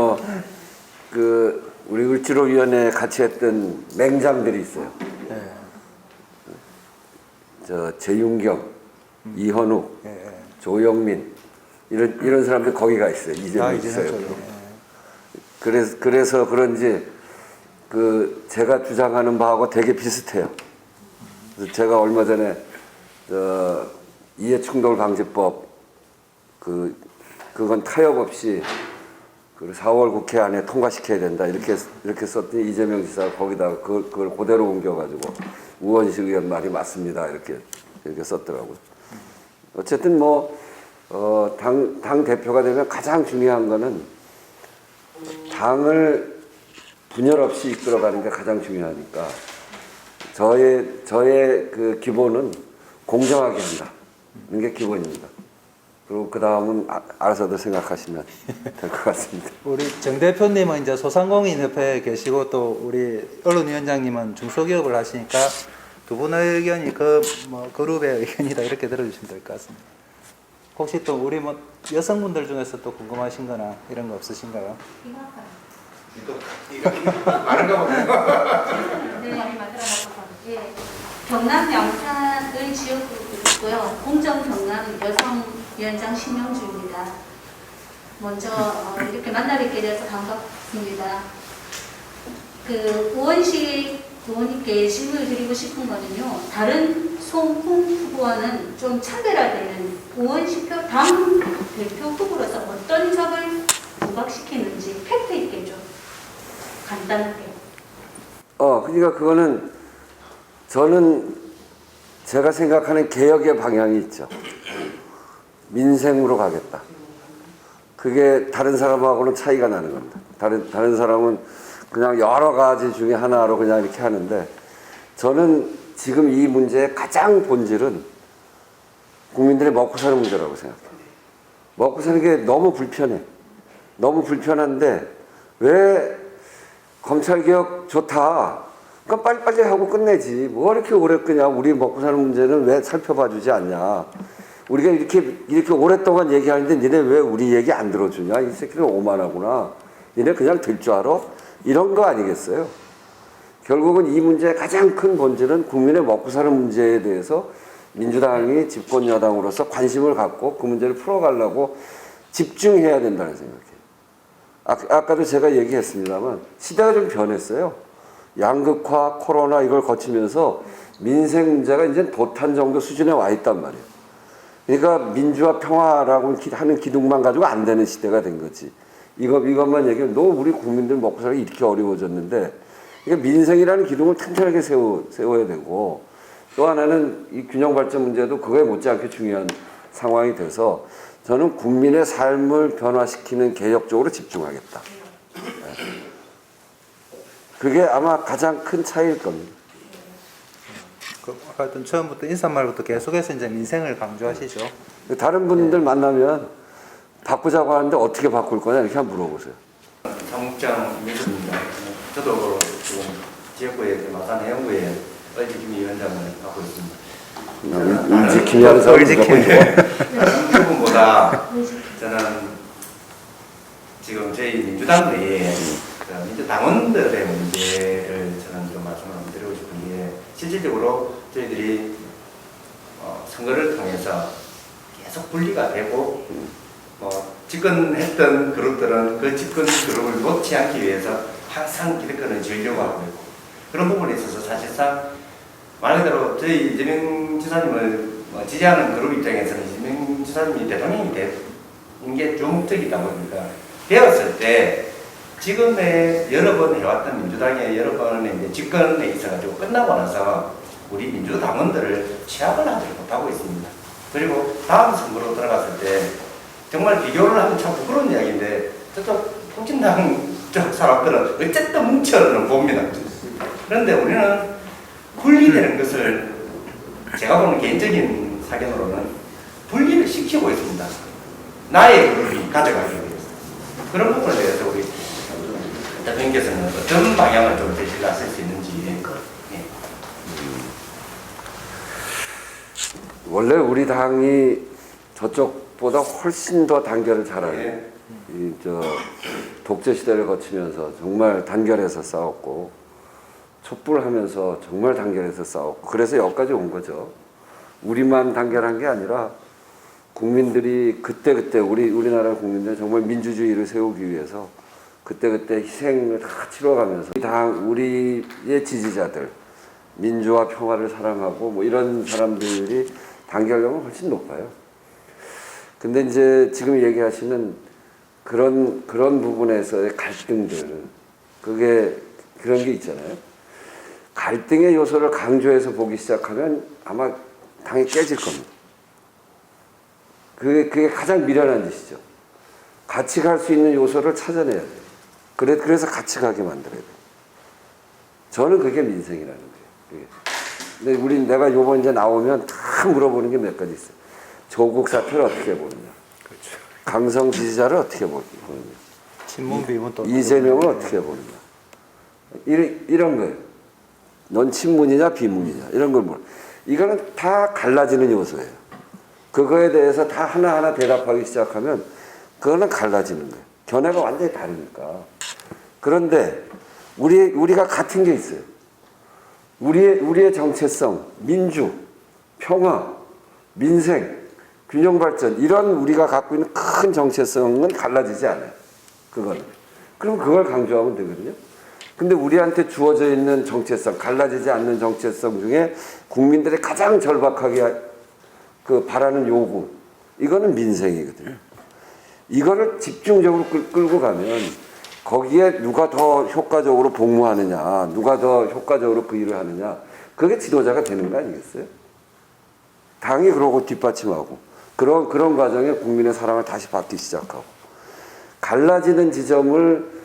우리 을지로위원회에 같이 했던 맹장들이 있어요. 저 재윤경, 이현욱, 조영민 이런 사람들 거기가 있어요. 이재명 있어요. 그래서 그런지 제가 주장하는 바하고 되게 비슷해요. 그래서 제가 얼마 전에 이해충돌방지법 그건 타협 없이 4월 국회 안에 통과시켜야 된다 이렇게 썼더니 이재명 지사가 거기다가 그걸 그대로 옮겨가지고 우원식 의원 말이 맞습니다 이렇게 썼더라고요. 어쨌든 당 대표가 되면 가장 중요한 거는 당을 분열 없이 이끌어가는 게 가장 중요하니까 저의 그 기본은 공정하게 한다는 게 기본입니다. 그리고 그 다음은 알아서도 생각하시면 될 것 같습니다. 우리 정 대표님은 이제 소상공인협회에 계시고 또 우리 언론위원장님은 중소기업을 하시니까 두 분의 의견이 그 뭐 그룹의 의견이다 이렇게 들어주시면 될 것 같습니다. 혹시 또 우리 뭐 여성분들 중에서 또 궁금하신거나 이런 거 없으신가요? 많은가 보네요. 네, 많이 만들어놨고, 예. 경남 양산의 지역구고요. 공정 경남 여성위원장 신명주입니다. 먼저 이렇게 만나 뵙게 돼서 반갑습니다. 그 우원식 의원님께 질문을 드리고 싶은 거는요. 다른 송풍 후보와는 좀 차별화되는 우원식 당 대표 후보로서 어떤 점을 부각시키는지 팩트 있게 좀 간단하게. 그러니까 그거는 저는 제가 생각하는 개혁의 방향이 있죠. 민생으로 가겠다. 그게 다른 사람하고는 차이가 나는 겁니다. 다른 사람은 그냥 여러 가지 중에 하나로 그냥 이렇게 하는데 저는 지금 이 문제의 가장 본질은 국민들이 먹고 사는 문제라고 생각해요. 먹고 사는 게 너무 불편해. 너무 불편한데 왜 검찰개혁 좋다. 그러니까 빨리빨리 하고 끝내지. 뭐 이렇게 오래 끄냐. 우리 먹고 사는 문제는 왜 살펴봐 주지 않냐. 우리가 이렇게 오랫동안 얘기하는데 니네 왜 우리 얘기 안 들어주냐. 이 새끼는 오만하구나. 니네 그냥 될 줄 알아? 이런 거 아니겠어요? 결국은 이 문제의 가장 큰 본질은 국민의 먹고 사는 문제에 대해서 민주당이 집권 여당으로서 관심을 갖고 그 문제를 풀어가려고 집중해야 된다는 생각이에요. 아까도 제가 얘기했습니다만 시대가 좀 변했어요. 양극화, 코로나 이걸 거치면서 민생 문제가 이제 도탄 정도 수준에 와 있단 말이에요. 그러니까 민주화 평화라고 하는 기둥만 가지고 안 되는 시대가 된 거지. 이것만 얘기하면 너무 우리 국민들 먹고 살기 이렇게 어려워졌는데 그러니까 민생이라는 기둥을 튼튼하게 세워야 되고 또 하나는 이 균형 발전 문제도 그거에 못지않게 중요한 상황이 돼서 저는 국민의 삶을 변화시키는 개혁 쪽으로 집중하겠다. 그게 아마 가장 큰 차이일 겁니다. 하여튼 처음부터 인사말부터 계속해서 이제 민생을 강조하시죠. 다른 분들 만나면 바꾸자고 하는데 어떻게 바꿀 거냐 이렇게 한번 물어보세요. 사무장 민수입니다. 저도 지금 지역구의 마산 해영구의 을지킴이 위원장을 맡고 있습니다. 을지킴이 하는 사람 무조건 좋아. 그분보다 저는 지금 저희 민주당의 민주당원들의 문제를 저는 좀 말씀을 한번 드리고 싶은 게 실질적으로 저희들이 선거를 통해서 계속 분리가 되고 집권했던 그룹들은 그 집권 그룹을 놓지 않기 위해서 항상 기득권을 지으려고 하고 있고 그런 부분에 있어서 사실상 말 그대로 저희 이재명 지사님을 지지하는 그룹 입장에서는 이재명 지사님이 대통령이 되는 게 주목적이다 보니까 되었을 때 지금의 여러 번 해왔던 민주당의 여러 번의 이제 집권에 있어가지고 끝나고 나서 우리 민주당원들을 취합을 하지 못하고 있습니다. 그리고 다음 선거로 들어갔을 때 정말 비교를 하면 참 부끄러운 이야기인데 저쪽 통진당 쪽 사람들은 어쨌든 뭉쳐는 봅니다. 그런데 우리는 분리되는 것을 제가 보는 개인적인 사견으로는 분리를 시키고 있습니다. 나의 그룹이 가져가기 위해서. 그런 부분에 대해서 우리 대통령께서는 어떤 방향을 좀 제시를 하실 수 있는지. 예. 원래 우리 당이 저쪽보다 훨씬 더 단결을 잘하는 독재 시대를 거치면서 정말 단결해서 싸웠고 촛불하면서 정말 단결해서 싸웠고 그래서 여기까지 온 거죠. 우리만 단결한 게 아니라 국민들이 그때그때 우리나라 국민들 정말 민주주의를 세우기 위해서 그때그때 희생을 다 치러가면서 우리의 지지자들 민주화 평화를 사랑하고 뭐 이런 사람들이 단결력은 훨씬 높아요. 근데 이제 지금 얘기하시는 그런 부분에서의 갈등들 그게 그런 게 있잖아요. 갈등의 요소를 강조해서 보기 시작하면 아마 당이 깨질 겁니다. 그게 가장 미련한 짓이죠. 같이 갈 수 있는 요소를 찾아내야 돼요. 그래서 같이 가게 만들어야 돼요. 저는 그게 민생이라는 거예요. 근데 내가 요번 이제 나오면 다 물어보는 게 몇 가지 있어요. 조국 사태를 어떻게 보느냐. 그렇죠. 강성 지지자를 어떻게 보느냐. 친문 비문 또 이재명을 어떻게 보느냐. 이런 거예요. 넌 친문이냐 비문이냐 이런 걸 물어. 이거는 다 갈라지는 요소예요. 그거에 대해서 다 하나하나 대답하기 시작하면 그거는 갈라지는 거예요. 견해가 완전히 다르니까. 그런데 우리가 같은 게 있어요. 우리의 정체성, 민주, 평화, 민생, 균형 발전 이런 우리가 갖고 있는 큰 정체성은 갈라지지 않아요. 그거는. 그럼 그걸 강조하면 되거든요. 근데 우리한테 주어져 있는 정체성, 갈라지지 않는 정체성 중에 국민들이 가장 절박하게 바라는 요구, 이거는 민생이거든요. 이거를 집중적으로 끌고 가면 거기에 누가 더 효과적으로 복무하느냐, 누가 더 효과적으로 그 일을 하느냐, 그게 지도자가 되는 거 아니겠어요? 당이 그러고 뒷받침하고 그런 과정에 국민의 사랑을 다시 받기 시작하고 갈라지는 지점을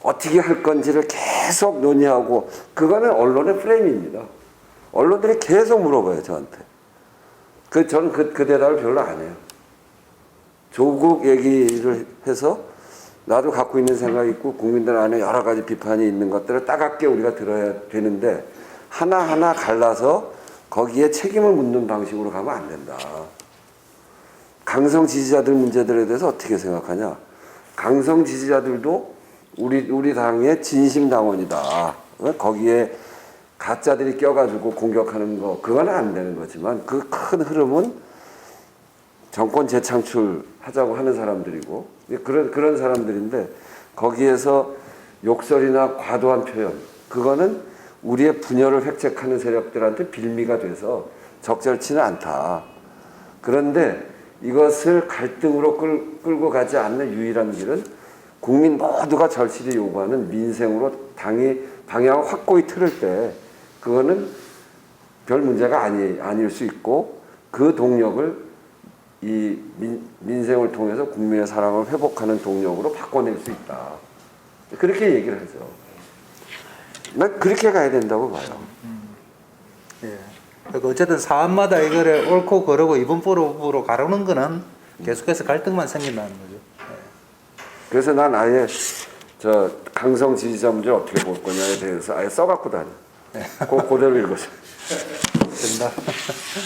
어떻게 할 건지를 계속 논의하고 그거는 언론의 프레임입니다. 언론들이 계속 물어봐요 저한테. 저는 그 대답을 별로 안 해요. 조국 얘기를 해서 나도 갖고 있는 생각이 있고 국민들 안에 여러 가지 비판이 있는 것들을 따갑게 우리가 들어야 되는데 하나하나 갈라서 거기에 책임을 묻는 방식으로 가면 안 된다. 강성 지지자들 문제들에 대해서 어떻게 생각하냐. 강성 지지자들도 우리 당의 진심 당원이다. 거기에 가짜들이 껴가지고 공격하는 거 그건 안 되는 거지만 그 큰 흐름은 정권 재창출하자고 하는 사람들이고 그런 사람들인데 거기에서 욕설이나 과도한 표현 그거는 우리의 분열을 획책하는 세력들한테 빌미가 돼서 적절치는 않다. 그런데 이것을 갈등으로 끌고 가지 않는 유일한 길은 국민 모두가 절실히 요구하는 민생으로 당이 방향을 확고히 틀을 때 그거는 별 문제가 아닐 수 있고 그 동력을 이 민생을 통해서 국민의 사랑을 회복하는 동력으로 바꿔낼 수 있다. 그렇게 얘기를 하죠. 난 그렇게 가야 된다고 봐요. 예. 그러니까 어쨌든 사안마다 이거를 옳고 그르고 이분법으로 가르는 거는 계속해서 갈등만 생긴다는 거죠. 예. 그래서 난 아예 저 강성 지지자 문제 어떻게 볼 거냐에 대해서 아예 써갖고 다녀. 그대로 읽어서.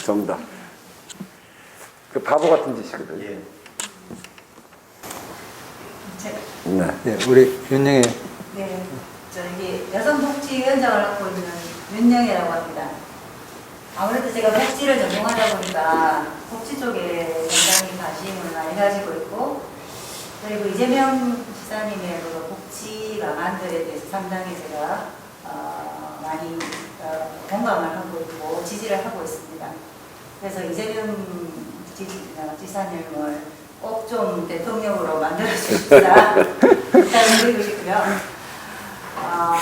정답. 그 바보 같은 짓이거든요. 예. 네. 예, 우리 윤영애. 네, 저기 여성복지위원장을 맡고 있는 윤영애라고 합니다. 아무래도 제가 복지를 전공하다 보니까 복지 쪽에 굉장히 관심을 많이 가지고 있고 그리고 이재명 지사님의 그 복지 방안들에 대해서 상당히 제가 많이 공감을 하고 있고 지지를 하고 있습니다. 그래서 이재명 지사님을 꼭 좀 대통령으로 만들어주십사 부탁드리고 싶고요.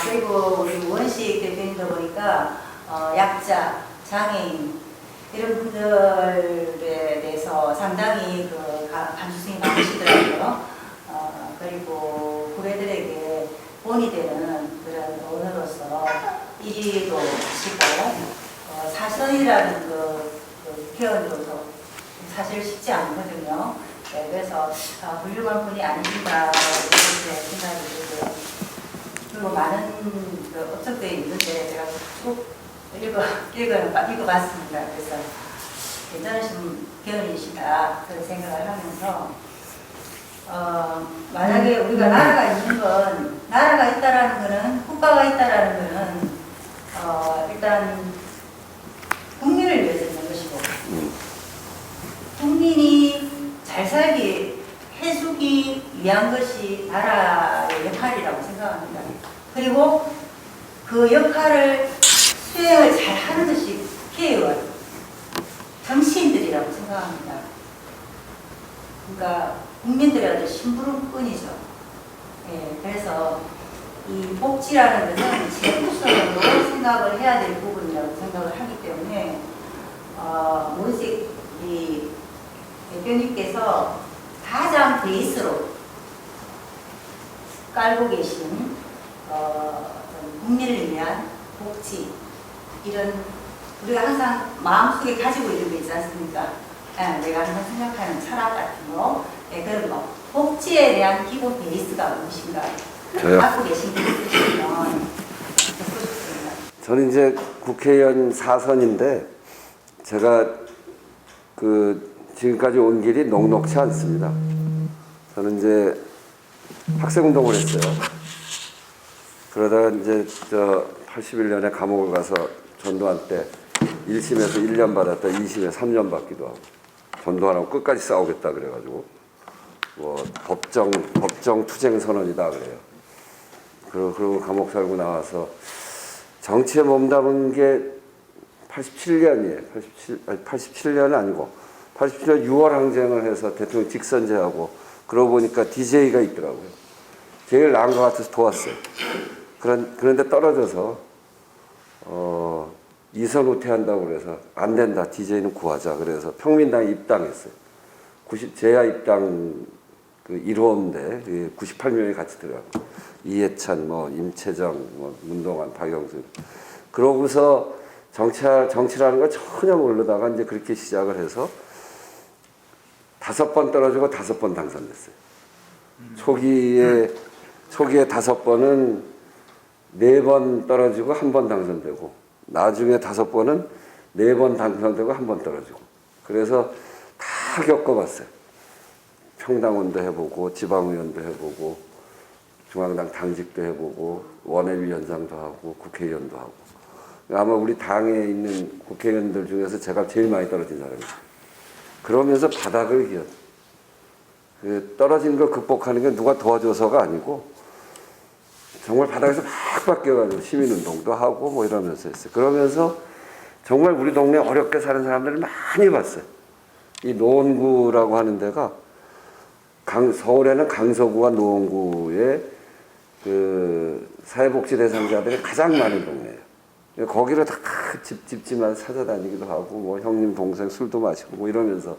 그리고 우리 원식 대표님도 보니까 약자, 장애인 이런 분들에 대해서 상당히 감수성이 많으시더라고요. 그리고 후배들에게 본이 되는 그런 언어로서 일위도 하시고 사선이라는 그 표현도 사실 쉽지 않거든요. 네, 그래서 훌륭한 분이 아닌가 이렇게 생각이 들고요. 그리고 많은 업적들이 있는데 제가 쭉 읽어봤습니다. 그래서 괜찮으신 견인이시다 그런 생각을 하면서 만약에 우리가 나라가 있는 건 나라가 있다라는 거는 국가가 있다라는 거는 일단 국민을 위해서 있는 것이고 국민이 잘 살기 해주기 위한 것이 나라의 역할이라고 생각합니다. 그리고 그 역할을 수행을 잘 하는 것이 국회의원, 정치인들이라고 생각합니다. 그러니까 국민들한테 심부름꾼이죠. 예, 그래서 이 복지라는 것은 제국성으로 생각을 해야 될 부분이라고 생각을 하기 때문에 오직 이 대표님께서 가장 베이스로 깔고 계신 국민을 위한 복지 이런 우리가 항상 마음속에 가지고 있는 게 있지 않습니까? 내가 항상 생각하는 철학 같은 거 그런 거 복지에 대한 기본 베이스가 무엇인가 저요? 갖고 계신 게 있으시면 듣고 싶습니다. 저는 이제 국회의원 4선인데 제가 지금까지 온 길이 녹록치 않습니다. 저는 이제 학생운동을 했어요. 그러다가 이제 81년에 감옥을 가서 전두환 때 1심에서 1년 받았다 2심에 3년 받기도 하고 전두환하고 끝까지 싸우겠다 그래가지고 뭐 법정 투쟁 선언이다 그래요. 그리고 감옥 살고 나와서 정치에 몸담은 게 87년이에요. 87년은 아니고 87년 6월 항쟁을 해서 대통령 직선제하고 그러고 보니까 DJ가 있더라고요. 제일 나은 것 같아서 도왔어요. 그런데 떨어져서 2선 후퇴한다고 그래서 안 된다. DJ는 구하자. 그래서 평민당에 입당했어요. 제야 입당 1호인데 98명이 같이 들어가고 이해찬, 임채정, 문동환, 박영수. 그러고서 정치라는 걸 전혀 모르다가 이제 그렇게 시작을 해서 5번 떨어지고 5번 당선됐어요. 초기에 5번은 4번 떨어지고 1번 당선되고 나중에 5번은 4번 당선되고 1번 떨어지고 그래서 다 겪어봤어요. 평당원도 해보고 지방의원도 해보고 중앙당 당직도 해보고 원외위원장도 하고 국회의원도 하고 아마 우리 당에 있는 국회의원들 중에서 제가 제일 많이 떨어진 사람이에요. 그러면서 바닥을 기어 떨어진 걸 극복하는 게 누가 도와줘서가 아니고 정말 바닥에서 막 바뀌어가지고 시민운동도 하고 뭐 이러면서 했어요. 그러면서 정말 우리 동네 어렵게 사는 사람들을 많이 봤어요. 이 노원구라고 하는 데가 서울에는 강서구와 노원구에 사회복지 대상자들이 가장 많은 동네예요. 거기를 다 집집마다 찾아다니기도 하고 뭐 형님 동생 술도 마시고 뭐 이러면서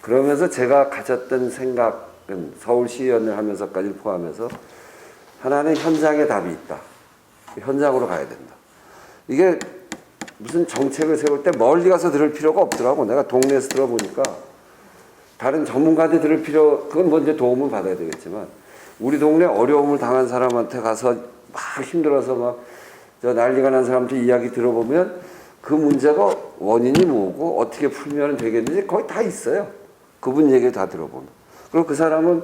그러면서 제가 가졌던 생각은 서울시의원을 하면서까지 포함해서 하나는 현장에 답이 있다. 현장으로 가야 된다. 이게 무슨 정책을 세울 때 멀리 가서 들을 필요가 없더라고. 내가 동네에서 들어보니까 다른 전문가한테 들을 그건 먼저 도움을 받아야 되겠지만 우리 동네 어려움을 당한 사람한테 가서 막 힘들어서 막 난리가 난 사람한테 이야기 들어보면 그 문제가 원인이 뭐고 어떻게 풀면 되겠는지 거의 다 있어요. 그분 얘기 다 들어보면. 그리고 그 사람은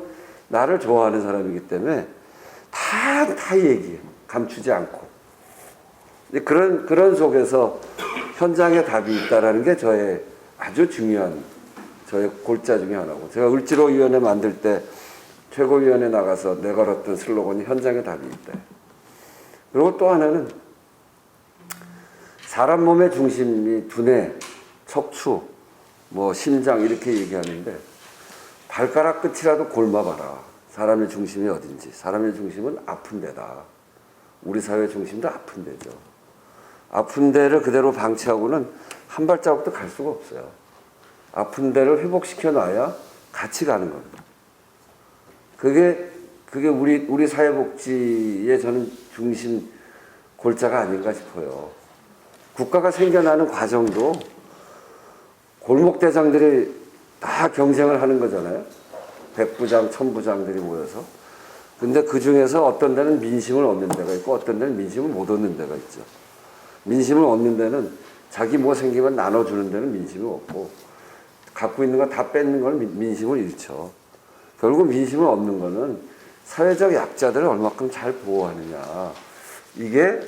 나를 좋아하는 사람이기 때문에 다 얘기해. 감추지 않고. 그런 속에서 현장에 답이 있다라는 게 저의 아주 중요한 저의 골자 중에 하나고. 제가 을지로위원회 만들 때 최고위원회 나가서 내걸었던 슬로건이 현장에 답이 있다. 그리고 또 하나는 사람 몸의 중심이 두뇌, 척추, 심장 이렇게 얘기하는데 발가락 끝이라도 골마봐라. 사람의 중심이 어딘지. 사람의 중심은 아픈 데다. 우리 사회의 중심도 아픈 데죠. 아픈 데를 그대로 방치하고는 한 발자국도 갈 수가 없어요. 아픈 데를 회복시켜 놔야 같이 가는 겁니다. 그게 우리 사회복지의 저는 중심 골자가 아닌가 싶어요. 국가가 생겨나는 과정도 골목대장들이 다 경쟁을 하는 거잖아요. 백부장, 천부장들이 모여서. 근데 그 중에서 어떤 데는 민심을 얻는 데가 있고 어떤 데는 민심을 못 얻는 데가 있죠. 민심을 얻는 데는 자기 뭐 생기면 나눠주는 데는 민심이 없고 갖고 있는 거 다 뺏는 건 민심을 잃죠. 결국 민심을 얻는 거는 사회적 약자들을 얼마큼 잘 보호하느냐. 이게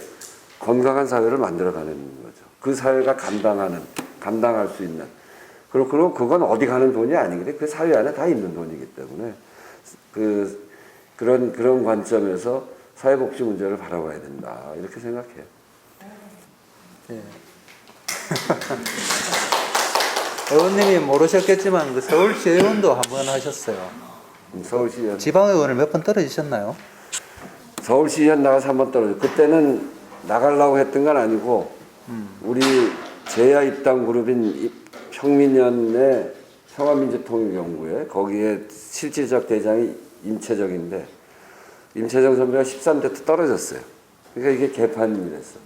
건강한 사회를 만들어가는 거죠. 그 사회가 감당할 수 있는. 그리고 그건 어디 가는 돈이 아니거든요. 그 사회 안에 다 있는 돈이기 때문에 그런 관점에서 사회복지 문제를 바라봐야 된다. 이렇게 생각해요. 예. 의원님이 모르셨겠지만 그 서울시 의원도 한 번 하셨어요. 서울시의원. 지방의원을 몇 번 떨어지셨나요? 서울시의원 나가서 한 번 떨어졌어요. 그때는 나가려고 했던 건 아니고 우리 제야 입당 그룹인 평민연의 평화민주통일연구회 거기에 실질적 대장이 임채정인데 임채정 선배가 13대 때 떨어졌어요. 그러니까 이게 개판이랬어.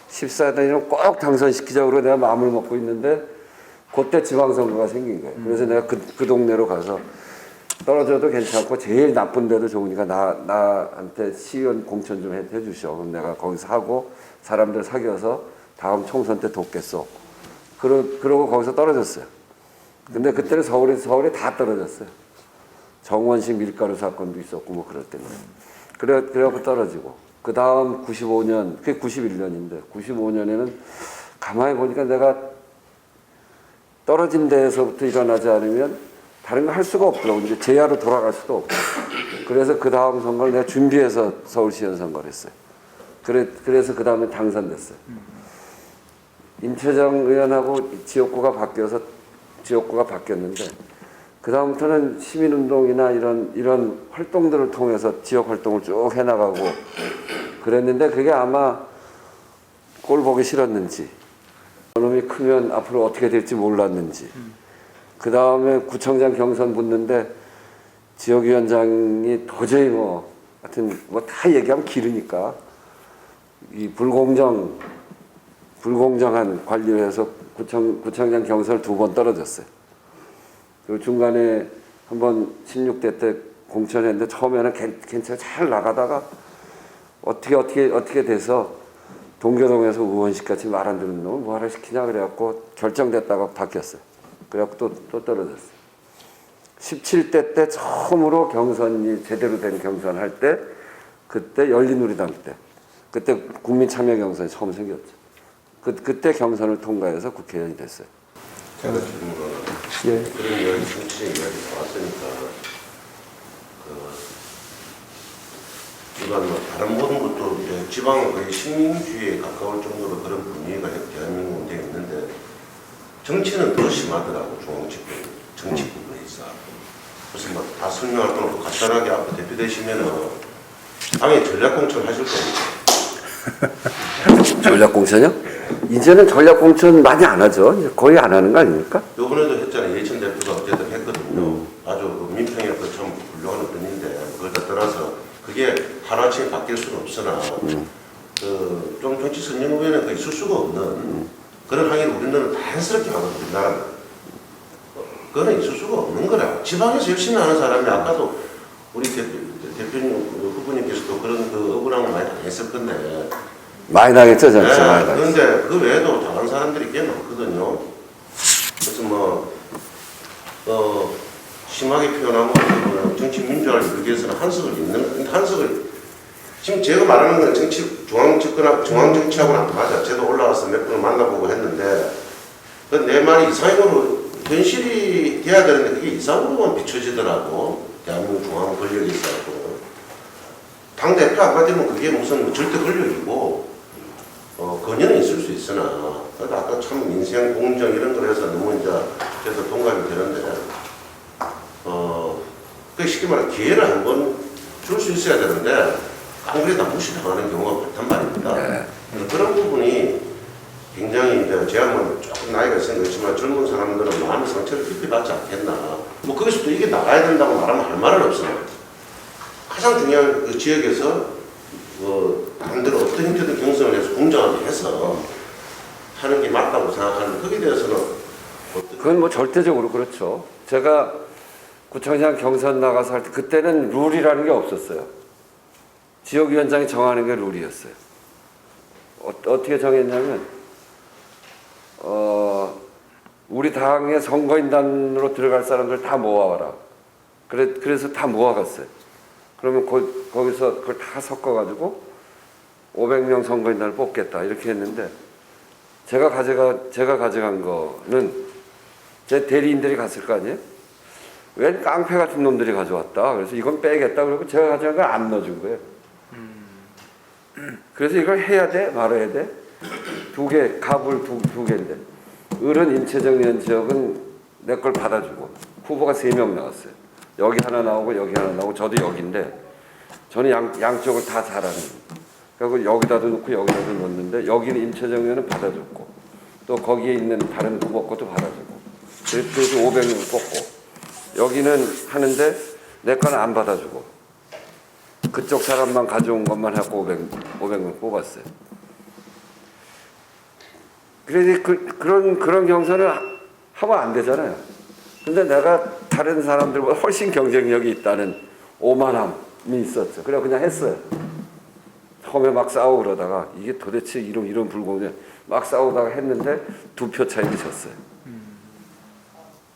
14대는 꼭 당선시키자고 내가 마음을 먹고 있는데 그때 지방선거가 생긴 거예요. 그래서 내가 그 동네로 가서 떨어져도 괜찮고 제일 나쁜 데도 좋으니까 나한테 시의원 공천 좀 해주셔. 그럼 내가 거기서 하고 사람들 사귀어서 다음 총선 때 돕겠어. 그러고 거기서 떨어졌어요. 근데 그때는 서울에 다 떨어졌어요. 정원식 밀가루 사건도 있었고 뭐 그럴 때는. 그래갖고 떨어지고. 그 다음 95년, 그게 91년인데 95년에는 가만히 보니까 내가 떨어진 데에서부터 일어나지 않으면 다른 거 할 수가 없더라고. 이제 제야로 돌아갈 수도 없고. 그래서 그 다음 선거를 내가 준비해서 서울시의원 선거를 했어요. 그래서 그 다음에 당선됐어요. 임채정 의원하고 지역구가 바뀌었는데 그 다음부터는 시민운동이나 이런 활동들을 통해서 지역 활동을 쭉 해나가고 그랬는데 그게 아마 꼴 보기 싫었는지 놈이 크면 앞으로 어떻게 될지 몰랐는지 그 다음에 구청장 경선 붙는데 지역위원장이 도저히 하여튼 다 얘기하면 기르니까 이 불공정한 관리를 해서 구청장 경선을 2번 떨어졌어요. 그리고 중간에 한번 16대 때 공천했는데 처음에는 괜찮게 잘 나가다가 어떻게 돼서 동교동에서 의원식 같이 말 안 듣는 놈을 뭐하러 시키냐 그래갖고 결정됐다가 바뀌었어요. 그래갖고 또 떨어졌어요. 17대 때 처음으로 경선이 제대로 된 경선할 때 그때 열린우리당 때 그때 국민참여 경선이 처음 생겼죠. 그때 경선을 통과해서 국회의원이 됐어요. 제가 질문을 예. 그런 이야기, 정치적 이야기 나왔으니까 이건 다른 모든 것도 이제 지방은 거의 식민주의에 가까울 정도로 그런 분위기가 대한민국 내에 있는데 정치는 더 심하더라고. 중앙집권 정치 부분에 있어. 그래서 다 설명할 건 없고 간단하게 앞으로 대표되시면은 당연히 전략공천을 하실 겁니다. 전략공천이요? 이제는 전략공천 많이 안 하죠. 이제 거의 안 하는 거 아닙니까? 요번에도 했잖아요. 예천 대표가 어쨌든 했거든요. 아주 그 민평의 참 훌륭한 분인데 그걸 다 떠나서 그게 하루아침에 바뀔 수는 없으나 좀 정치 선진후에는 있을 수가 없는 그런 항의를 우리는 자연스럽게 하거든요. 우리나라는. 그거는 있을 수가 없는 거라. 지방에서 열심히 하는 사람이 아까도 우리 대표님 후보님께서도 그런 억울함을 많이 당했을 건데 많이 나겠죠, 진짜 네, 많이 나겠죠. 그런데 그 외에도 잘하는 사람들이 꽤 많거든요. 그래서 심하게 표현하면 정치 민주화를 이루기 위해서는 한석을 지금 제가 말하는 건 정치 중앙 정치하고는 안 맞아. 저도 올라와서 몇 분을 만나보고 했는데 그 내 말이 이상으로 현실이 돼야 되는데 그게 이상으로만 비춰지더라고. 대한민국 중앙 권력이 있어가지고 당 대표 안 받으면 그게 무슨 절대 권력이고. 건의는 있을 수 있으나, 그래도 아까 참 민생, 공정 이런 걸 해서 너무 이제 그래서 동감이 되는데, 그 쉽게 말해 기회를 한번 줄 수 있어야 되는데, 깡그리다 무시당하는 경우가 많단 말입니다. 네. 그런 부분이 굉장히 이제 제가 뭐 조금 나이가 있으니까 그렇지만 젊은 사람들은 마음의 상처를 깊이 받지 않겠나. 뭐 거기서 또 이게 나가야 된다고 말하면 할 말은 없어요. 가장 중요한 그 지역에서 남들은 어떤 형태든 경선을 해서 공정하게 해서 하는 게 맞다고 생각하는데 거기에 대해서는 그건 절대적으로 그렇죠. 제가 구청장 경선 나가서 할 때 그때는 룰이라는 게 없었어요. 지역위원장이 정하는 게 룰이었어요. 어떻게 정했냐면 우리 당의 선거인단으로 들어갈 사람들 다 모아와라. 그래서 다 모아갔어요. 그러면 거기서 그걸 다 섞어가지고 500명 선거인단을 뽑겠다 이렇게 했는데 제가 가져간 거는 제 대리인들이 갔을 거 아니에요? 웬 깡패 같은 놈들이 가져왔다. 그래서 이건 빼겠다. 그러고 제가 가져간 걸 안 넣어준 거예요. 그래서 이걸 해야 돼? 말아야 돼? 갑을 두 개인데 을은 임채정 의원 지역은 내 걸 받아주고 후보가 3명 나왔어요. 여기 하나 나오고 여기 하나 나오고 저도 여기인데 저는 양쪽을 다 잘하는 그리고 여기다도 넣고 여기다도 넣는데 여기는 임채정 의원은 받아줬고 또 거기에 있는 다른 후보 것도 받아주고 그래서 500명 뽑고 여기는 하는데 내 거는 안 받아주고 그쪽 사람만 가져온 것만 하고 500명 뽑았어요. 그래서 그런 경선을 하면 안 되잖아요. 근데 내가 다른 사람들보다 훨씬 경쟁력이 있다는 오만함이 있었죠. 그래 그냥 했어요. 처음에 막 싸우고 그러다가 이게 도대체 이런 불공정 막 싸우다가 했는데 2표 차이로 졌어요.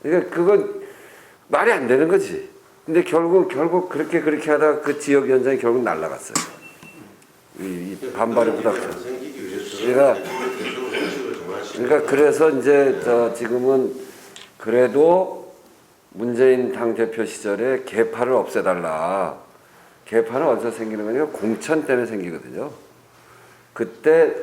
그러니까 그건 말이 안 되는 거지. 근데 결국 그렇게 하다가 그 지역위원장이 결국 날아갔어요. 이 반발의 부닥쳐. 생기기 위해서 그러니까 그래서 이제 지금은 그래도 문재인 당대표 시절에 개파를 없애달라. 개파는 어디서 생기는 거냐면 공천 때문에 생기거든요. 그때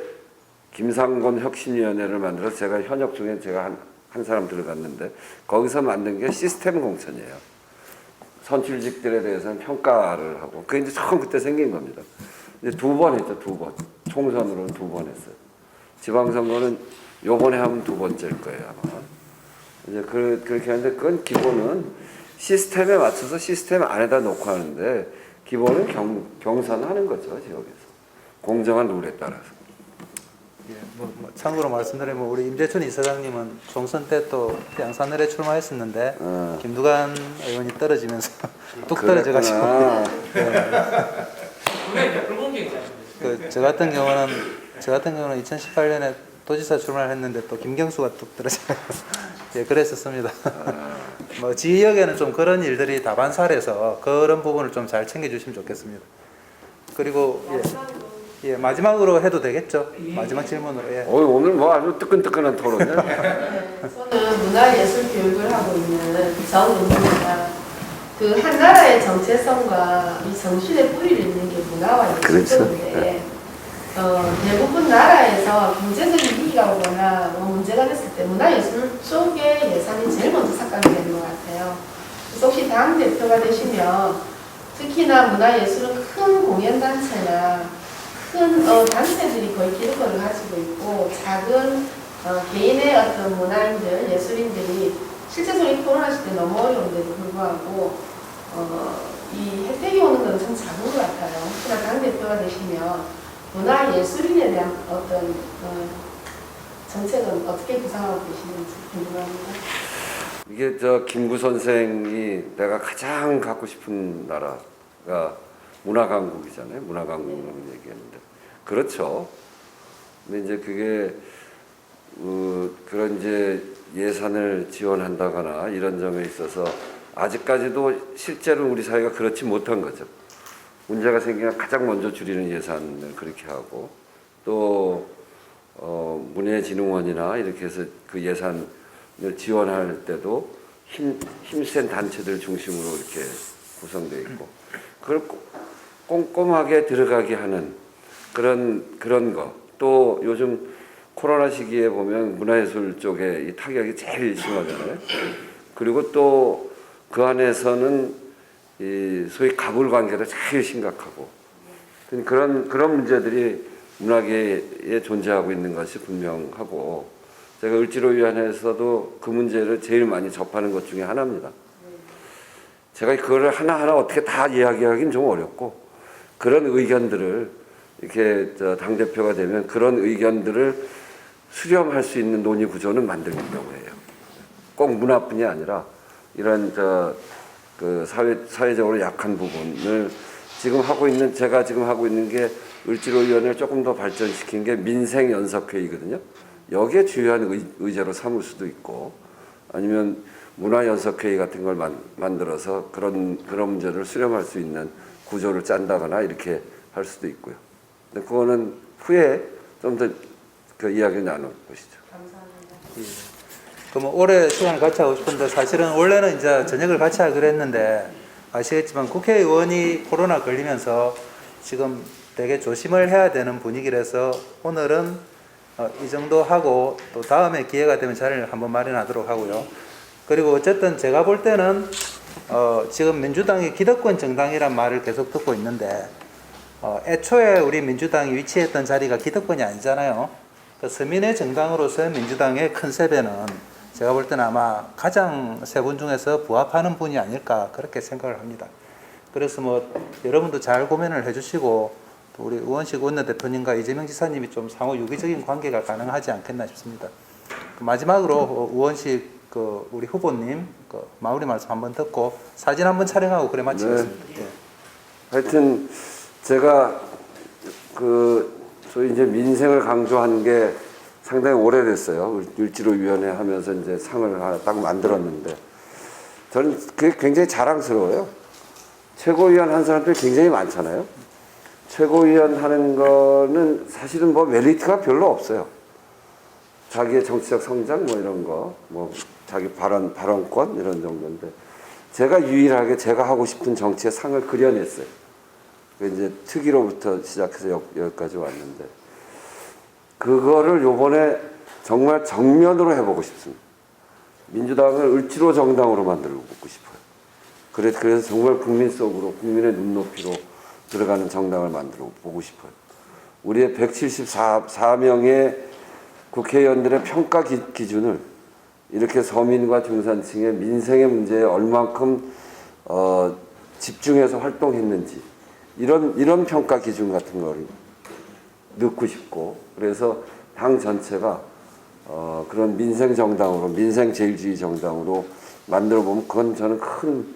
김상곤 혁신위원회를 만들어서 제가 현역 중에 제가 한 사람 들어갔는데 거기서 만든 게 시스템 공천이에요. 선출직들에 대해서는 평가를 하고 그게 이제 처음 그때 생긴 겁니다. 이제 2번 했죠. 2번. 총선으로는 2번 했어요. 지방선거는 요번에 하면 2번째일 거예요 아마. 이제 그렇게 하는데 그건 기본은 시스템에 맞춰서 시스템 안에다 놓고 하는데 기본은 경선하는 거죠 지역에서 공정한 룰에 따라서. 예, 참고로 말씀드리면 우리 임재춘 이사장님은 총선 때 또 양산을에 출마했었는데 김두관 의원이 떨어지면서 뚝 떨어져가지고 그게 이제 불공정이잖아요. 저 같은 경우는 2018년에 도지사 출마를 했는데 또 김경수가 뚝 떨어져요. 예, 그랬었습니다. 뭐 지역에는 좀 그런 일들이 다반사해서 그런 부분을 좀 잘 챙겨주시면 좋겠습니다. 그리고 예, 마지막으로 해도 되겠죠? 마지막 질문으로. 예. 오늘 뭐 아주 뜨끈뜨끈한 토론이야. 저는 문화예술 교육을 하고 있는 정은입니다. 그 한 나라의 정체성과 이 정신의 뿌리를 있는 게 문화와 예술인데 대부분 나라에서 경제적인 위기가 오거나 문제가 됐을 때 문화예술 쪽에 예산이 제일 먼저 삭감이 되는 것 같아요. 그래서 혹시 당 대표가 되시면 특히나 문화예술은 큰 공연단체나 큰 단체들이 거의 기득권을 가지고 있고 작은 개인의 어떤 문화인들, 예술인들이 실제적으로 이 코로나 시대 너무 어려운데도 불구하고 이 혜택이 오는 건 참 작은 것 같아요. 혹시나 당대표가 되시면 문화예술인에 대한 어떤 정책은 어떻게 구상하고 계시는지 궁금합니다. 이게 김구 선생이 내가 가장 갖고 싶은 나라가 문화강국이잖아요. 문화강국이라고 얘기했는데 그렇죠. 근데 이제 그게 그런 이제 예산을 지원한다거나 이런 점에 있어서 아직까지도 실제로 우리 사회가 그렇지 못한 거죠. 문제가 생기면 가장 먼저 줄이는 예산을 그렇게 하고 또 문예진흥원이나 이렇게 해서 그 예산을 지원할 때도 힘센 단체들 중심으로 이렇게 구성되어 있고 그걸 꼼꼼하게 들어가게 하는 그런 거. 또 요즘 코로나 시기에 보면 문화예술 쪽에 이 타격이 제일 심하잖아요. 그리고 또 그 안에서는 이 소위 가불 관계도 제일 심각하고 그런 문제들이 문화계에 존재하고 있는 것이 분명하고 제가 을지로위원회에서도 그 문제를 제일 많이 접하는 것 중에 하나입니다. 제가 그거를 하나하나 어떻게 다 이야기하기는 좀 어렵고 그런 의견들을 이렇게 당대표가 되면 그런 의견들을 수렴할 수 있는 논의 구조는 만들려고 해요. 꼭 문화뿐이 아니라 이런 그 사회적으로 약한 부분을 제가 지금 하고 있는 게 을지로위원회를 조금 더 발전시킨 게 민생연석회의거든요. 여기에 주요한 의제로 삼을 수도 있고 아니면 문화연석회의 같은 걸 만들어서 그런 문제를 수렴할 수 있는 구조를 짠다거나 이렇게 할 수도 있고요. 근데 그거는 후에 좀 더 그 이야기를 나눠보시죠. 감사합니다. 그럼 올해 시간을 같이 하고 싶은데 사실은 원래는 이제 저녁을 같이 하기로 했는데 아시겠지만 국회의원이 코로나 걸리면서 지금 되게 조심을 해야 되는 분위기라서 오늘은 이 정도 하고 또 다음에 기회가 되면 자리를 한번 마련하도록 하고요. 그리고 어쨌든 제가 볼 때는 지금 민주당이 기득권 정당이란 말을 계속 듣고 있는데 애초에 우리 민주당이 위치했던 자리가 기득권이 아니잖아요. 그 서민의 정당으로서 민주당의 컨셉에는 제가 볼 때는 아마 가장 세 분 중에서 부합하는 분이 아닐까 그렇게 생각을 합니다. 그래서 뭐 여러분도 잘 고민을 해주시고 또 우리 우원식 원내대표님과 이재명 지사님이 좀 상호 유기적인 관계가 가능하지 않겠나 싶습니다. 마지막으로 우원식 그 우리 후보님 그 마무리 말씀 한번 듣고 사진 한번 촬영하고 그래 마치겠습니다. 네. 하여튼 제가 소위 이제 민생을 강조한 게 상당히 오래됐어요. 을지로위원회 하면서 이제 상을 하나 딱 만들었는데 저는 그게 굉장히 자랑스러워요. 최고위원 한 사람들이 굉장히 많잖아요. 최고위원 하는 거는 사실은 뭐 메리트가 별로 없어요. 자기의 정치적 성장 뭐 이런 거, 뭐 자기 발언권 이런 정도인데 제가 유일하게 제가 하고 싶은 정치의 상을 그려냈어요. 이제 특위로부터 시작해서 여기까지 왔는데 그거를 요번에 정말 정면으로 해보고 싶습니다. 민주당을 을지로 정당으로 만들고 싶어요. 그래서 정말 국민 속으로 국민의 눈높이로 들어가는 정당을 만들어 보고 싶어요. 우리의 174명의 국회의원들의 평가 기준을 이렇게 서민과 중산층의 민생의 문제에 얼만큼 집중해서 활동했는지 이런 평가 기준 같은 거를 넣고 싶고 그래서 당 전체가 그런 민생 정당으로 민생 제일주의 정당으로 만들어 보면 그건 저는 큰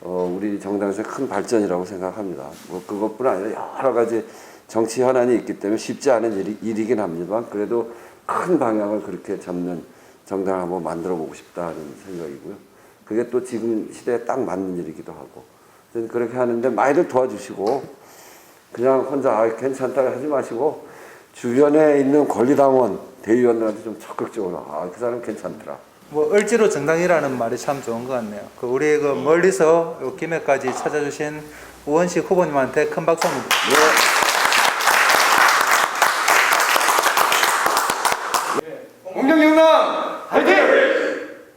우리 정당에서 큰 발전이라고 생각합니다. 뭐 그것뿐 아니라 여러 가지 정치 현안이 있기 때문에 쉽지 않은 일이긴 합니다만 그래도 큰 방향을 그렇게 잡는 정당을 한번 만들어 보고 싶다는 생각이고요. 그게 또 지금 시대에 딱 맞는 일이기도 하고 그렇게 하는데 많이들 도와주시고 그냥 혼자 괜찮다 하지 마시고 주변에 있는 권리당원 대의원들한테 좀 적극적으로 그 사람 괜찮더라. 뭐 을지로 정당이라는 말이 참 좋은 것 같네요. 우리 멀리서 요 김해까지 찾아주신 우원식 후보님한테 큰 박수 한번. 네.